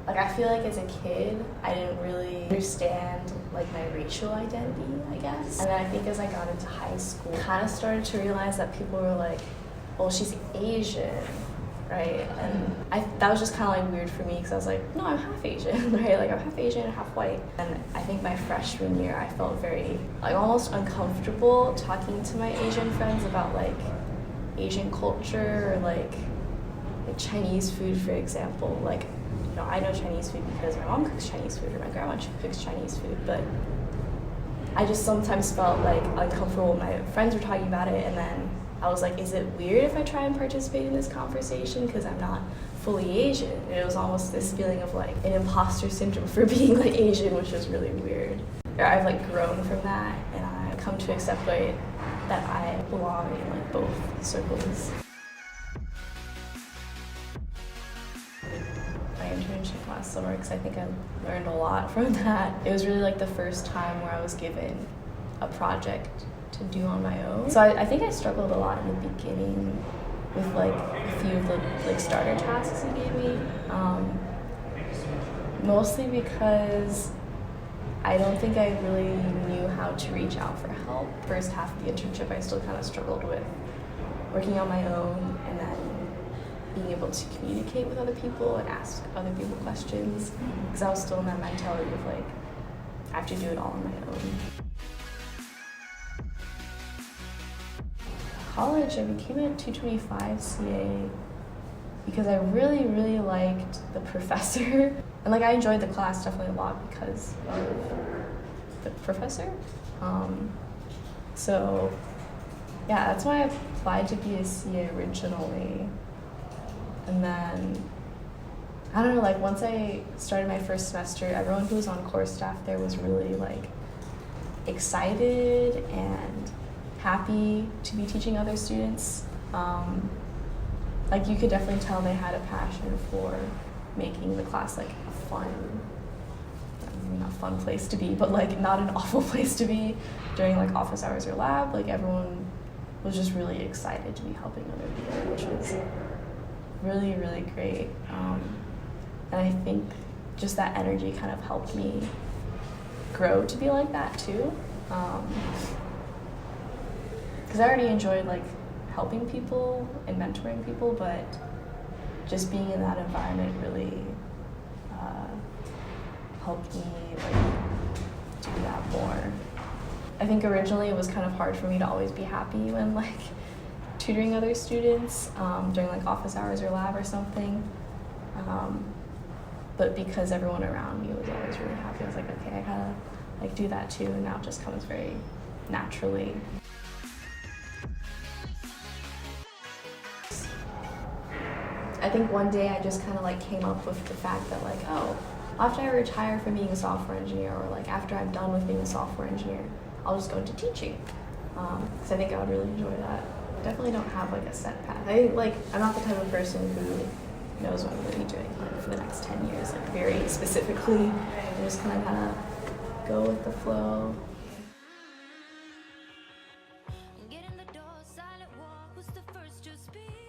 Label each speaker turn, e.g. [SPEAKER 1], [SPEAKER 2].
[SPEAKER 1] Like, I feel like as a kid, I didn't really understand like my racial identity, I guess. And then I think as I got into high school, I kind of started to realize that people were like, well, she's Asian, right? And that was just kind of like weird for me because I was like, no, I'm half Asian, right? Like, I'm half Asian and half white. And I think my freshman year, I felt very, like, almost uncomfortable talking to my Asian friends about like Asian culture or like Chinese food, for example. Like, you know, I know Chinese food because my mom cooks Chinese food or my grandma cooks Chinese food, but I just sometimes felt like uncomfortable when my friends were talking about it, and then I was like, is it weird if I try and participate in this conversation because I'm not fully Asian? And it was almost this feeling of like an imposter syndrome for being like Asian, which was really weird. I've like grown from that, and I've come to accept like that I belong in like both circles. My internship last summer, because I think I learned a lot from that. It was really like the first time where I was given a project to do on my own. So I think I struggled a lot in the beginning with like a few of the like starter tasks he gave me. Mostly because I don't think I really knew how to reach out for help. First half of the internship, I still kind of struggled with working on my own and then being able to communicate with other people and ask other people questions, because I was still in that mentality of like, I have to do it all on my own. College, I became a 225 CA because I really, really liked the professor. And like, I enjoyed the class definitely a lot because of the professor. So yeah, that's why I applied to be a CA originally. And then, I don't know, like once I started my first semester, everyone who was on course staff there was really like excited and happy to be teaching other students. Like, you could definitely tell they had a passion for making the class like a fun, not fun place to be, but like not an awful place to be during like office hours or lab. Like, everyone was just really excited to be helping other people, which was really, really great. And I think just that energy kind of helped me grow to be like that too. Because I already enjoyed like helping people and mentoring people, but just being in that environment really helped me like do that more. I think originally it was kind of hard for me to always be happy when like tutoring other students during like office hours or lab or something. But because everyone around me was always really happy, I was like, okay, I gotta like do that too, and now it just comes very naturally. I think one day I just kind of like came up with the fact that like, oh, after I retire from being a software engineer, or like after I'm done with being a software engineer, I'll just go into teaching. Because I think I would really enjoy that. Definitely don't have like a set path. I'm not the type of person who knows what I'm going to be doing like, for the next 10 years, like very specifically. I just kind of go with the flow.
[SPEAKER 2] Get in the door, silent walk was the first to speak.